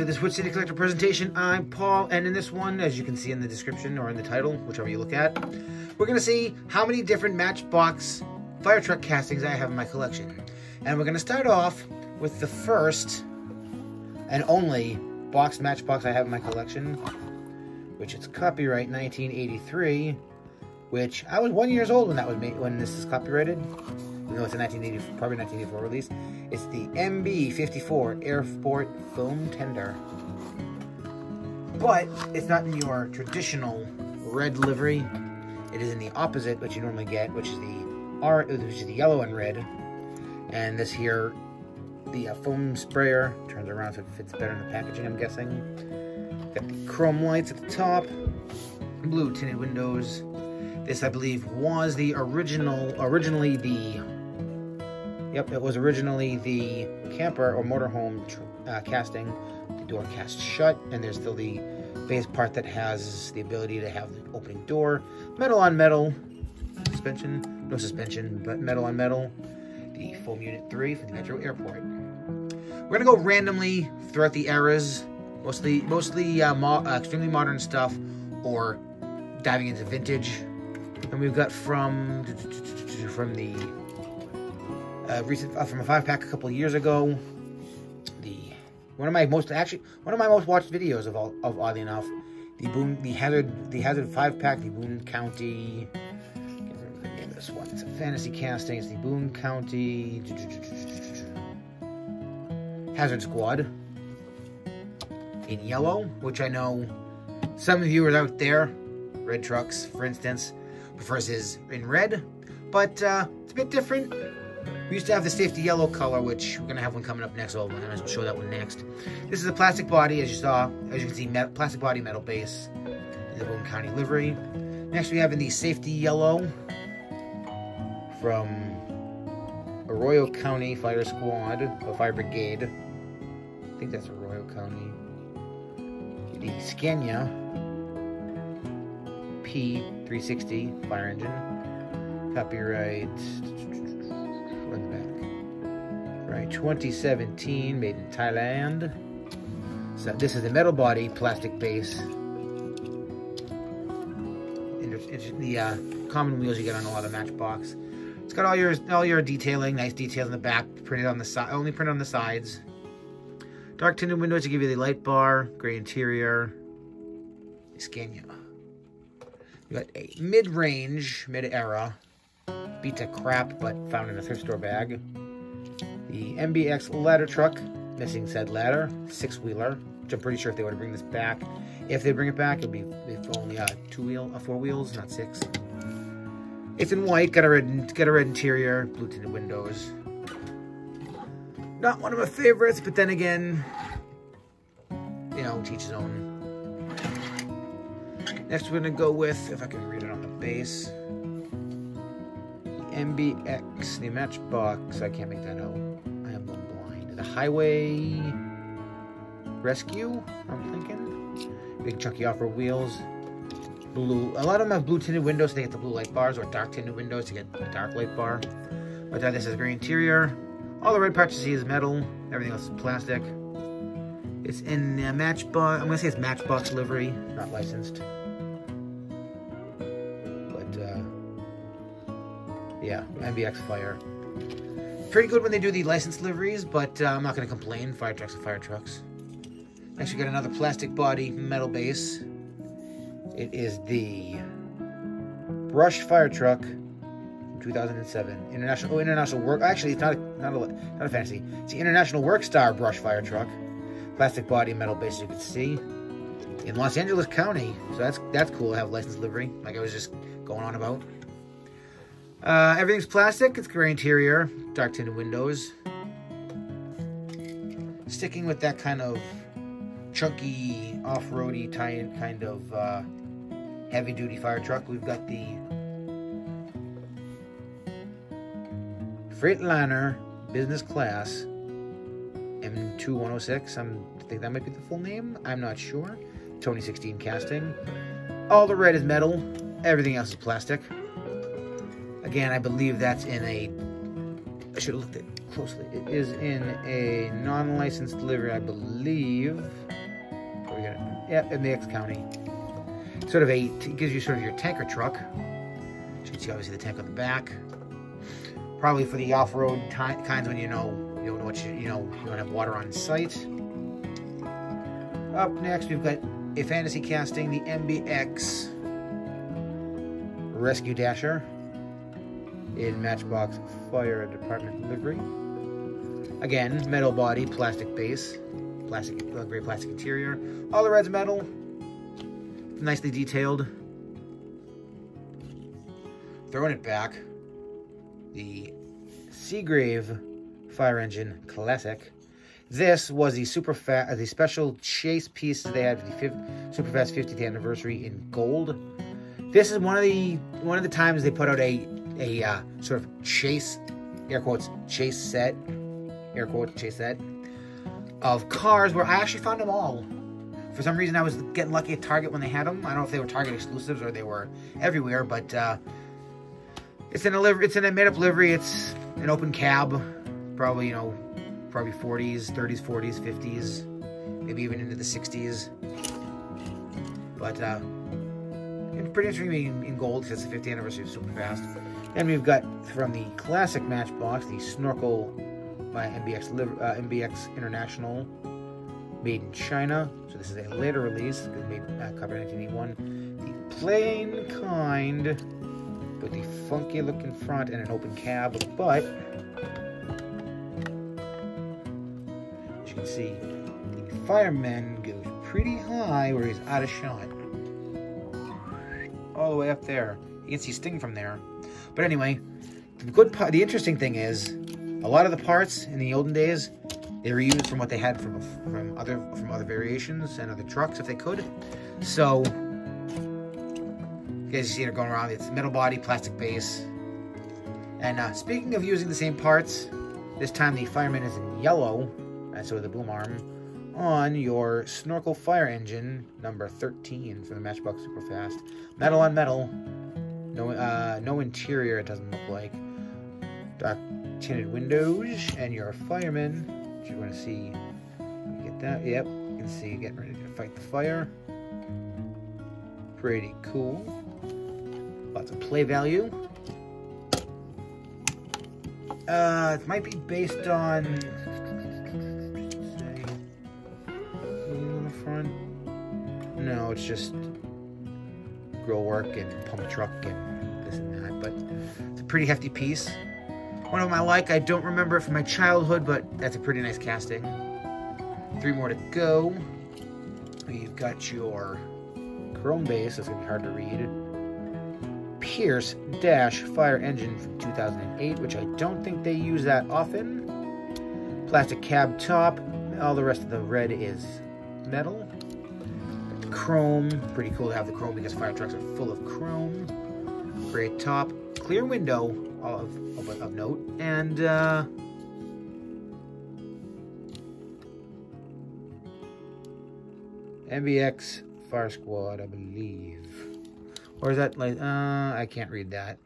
to this Wood City Collector presentation. I'm Paul, and in this one, as you can see in the description or in the title, whichever you look at, we're going to see how many different Matchbox fire truck castings I have in my collection. And we're going to start off with the first and only Matchbox I have in my collection, which is copyright 1983, which I was 1 year old when that was made, when this is copyrighted. Even though it's a probably 1984 release. It's the MB-54 Airport Foam Tender. But it's not in your traditional red livery. It is in the opposite, which you normally get, which is the yellow and red. And this here, the foam sprayer, turns around so it fits better in the packaging, I'm guessing. Got the chrome lights at the top, blue tinted windows. This, I believe, was the originally the camper or motorhome casting. The door casts shut, and there's still the base part that has the ability to have the opening door. Metal on metal, suspension, no suspension, but metal on metal. The foam unit 3 for the Metro Airport. We're gonna go randomly throughout the eras, mostly extremely modern stuff, or diving into vintage. And we've got from the recent from a 5-pack a couple of years ago. One of my most watched videos of oddly enough, the Hazard 5-pack, the Boone County. I can't remember the name of this one. It's a fantasy casting. It's the Boone County Hazard Squad in yellow, which I know some viewers out there, Red Trucks for instance, prefers his in red, but it's a bit different. We used to have the safety yellow color, which we're going to have one coming up next, so I'm going to show that one next. This is a plastic body, as you can see, plastic body, metal base, in the Boone County livery. Next we have in the safety yellow from Arroyo County Fire Squad, or Fire Brigade. I think that's Arroyo County. The Scania P360 fire engine. Copyright, run the back. Right, 2017, made in Thailand. So this is the metal body, plastic base. The common wheels you get on a lot of Matchbox. It's got all your detailing, nice details in the back, printed on the side, only printed on the sides. Dark tinted windows to give you the light bar, gray interior. Scania. We got a mid-range, mid-era, beat to crap, but found in a thrift store bag. The MBX ladder truck, missing said ladder, 6-wheeler, which I'm pretty sure if they were to bring this back, if they bring it back, it'd be only 4 wheels, not 6. It's in white, got a red interior, blue tinted windows. Not one of my favorites, but then again, you know, to each his own. Next, we're going to go with, if I can read it on the base, the MBX, the Matchbox. I can't make that out. I am blind. The Highway Rescue, I'm thinking. Big chunky off-road wheels. Blue. A lot of them have blue tinted windows, so they get the blue light bars, or dark tinted windows to get the dark light bar. But this is gray interior. All the red parts you see is metal. Everything else is plastic. It's in Matchbox. I'm going to say it's Matchbox livery, not licensed. Yeah, MBX Fire. Pretty good when they do the licensed liveries, but I'm not going to complain. Fire trucks are fire trucks. Next, we got another plastic body, metal base. It is the Brush Fire Truck from 2007. International Work. Actually, it's not a fantasy. It's the International Workstar Brush Fire Truck. Plastic body, metal base, as you can see. In Los Angeles County, so that's cool to have licensed livery, like I was just going on about. Everything's plastic. It's gray interior, dark tinted windows. Sticking with that kind of chunky, off-roady, tie-in kind of heavy-duty fire truck, we've got the Freightliner Business Class M2106. I think that might be the full name. I'm not sure. 2016 casting. All the red is metal. Everything else is plastic. Again, I believe that's in a I should have looked at it closely. It is in a non-licensed delivery, I believe. Where we got it? Yeah, in the X County. Sort of it gives you sort of your tanker truck. You can see obviously the tank on the back. Probably for the off-road kinds when you don't know what you don't have water on site. Up next, we've got a fantasy casting, the MBX Rescue Dasher in Matchbox Fire Department livery. Again, metal body, plastic base, gray plastic interior. All the red's metal, nicely detailed. Throwing it back, the Seagrave Fire Engine Classic. This was the the special chase piece they had for the Superfast 50th anniversary in gold. This is one of the times they put out a sort of chase, air quotes, chase set, air quotes, chase set of cars where I actually found them all. For some reason, I was getting lucky at Target when they had them. I don't know if they were Target exclusives or they were everywhere, but it's in a made-up livery. It's an open cab, probably 40s, 30s, 40s, 50s, maybe even into the 60s. But it's pretty interesting in gold because it's the 50th anniversary of Superfast. And we've got from the classic Matchbox the Snorkel by MBX International, made in China. So this is a later release, made cover 1981. The plain kind with the funky looking front and an open cab, but as you can see, the fireman goes pretty high where he's out of shot. All the way up there. You can see Sting from there. But anyway, the interesting thing is, a lot of the parts in the olden days, they were used from what they had from other variations and other trucks if they could. So you guys see it going around. It's metal body, plastic base. And speaking of using the same parts, this time the fireman is in yellow, and so the boom arm, on your Snorkel Fire Engine number 13 for the Matchbox Superfast. Metal on metal. No interior, it doesn't look like. Dark tinted windows, and your fireman, if you want to see, get that, yep, you can see getting ready to fight the fire. Pretty cool. Lots of play value. It might be based on, say, on the front. No, it's just grill work and pump truck and this and that, but it's a pretty hefty piece. One of them I like. I don't remember it from my childhood, but that's a pretty nice casting. 3 more to go. We've got your chrome base. That's going to be hard to read. Pierce Dash Fire Engine from 2008, which I don't think they use that often. Plastic cab top. All the rest of the red is metal. Chrome. Pretty cool to have the chrome because fire trucks are full of chrome. Gray top. Clear window of note. And MBX Fire Squad, I believe. Or is that like, I can't read that.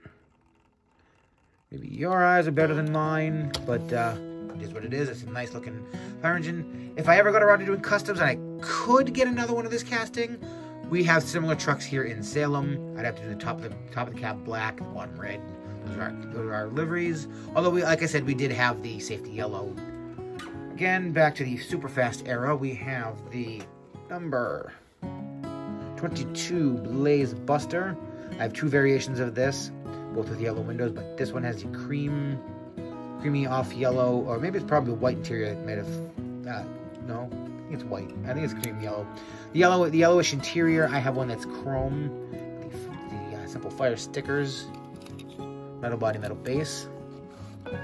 Maybe your eyes are better than mine, but it is what it is. It's a nice looking fire engine. If I ever got around to doing customs and I could get another one of this casting, we have similar trucks here in Salem. I'd have to do the top of the cab black, the bottom red. Those are our liveries. Although, like I said, we did have the safety yellow. Again, back to the Superfast era, we have the number 22 Blaze Buster. I have 2 variations of this, both with yellow windows, but this one has the creamy off yellow, or maybe it's probably a white interior made of, no, I think it's white. I think it's cream yellow. The yellowish interior, I have one that's chrome. The simple fire stickers. Metal body, metal base. As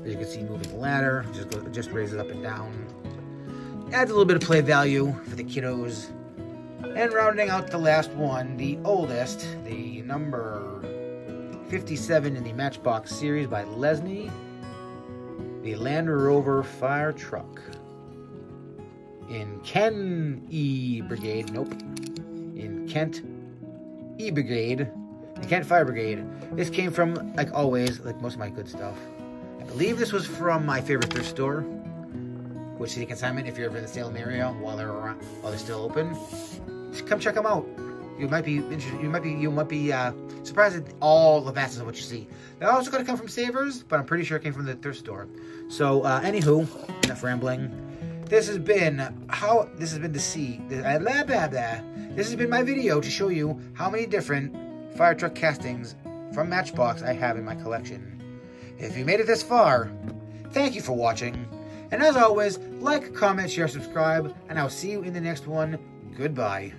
you can see, moving ladder. Just raises it up and down. Adds a little bit of play value for the kiddos. And rounding out the last one, the oldest, the number 57 in the Matchbox series by Lesney. The Land Rover Fire Truck. In Kent E Brigade, nope. In Kent E Brigade. The Kent Fire Brigade. This came from, like always, like most of my good stuff, believe this was from my favorite thrift store, which City Consignment. If you're ever in the Salem area while they're still open, just come check them out. You might be interested. You might be surprised at all the vastness of what you see. They're also going to come from Savers, but I'm pretty sure it came from the thrift store. So, anywho, enough rambling. This has been This has been my video to show you how many different fire truck castings from Matchbox I have in my collection. If you made it this far, thank you for watching. And as always, like, comment, share, subscribe, and I'll see you in the next one. Goodbye.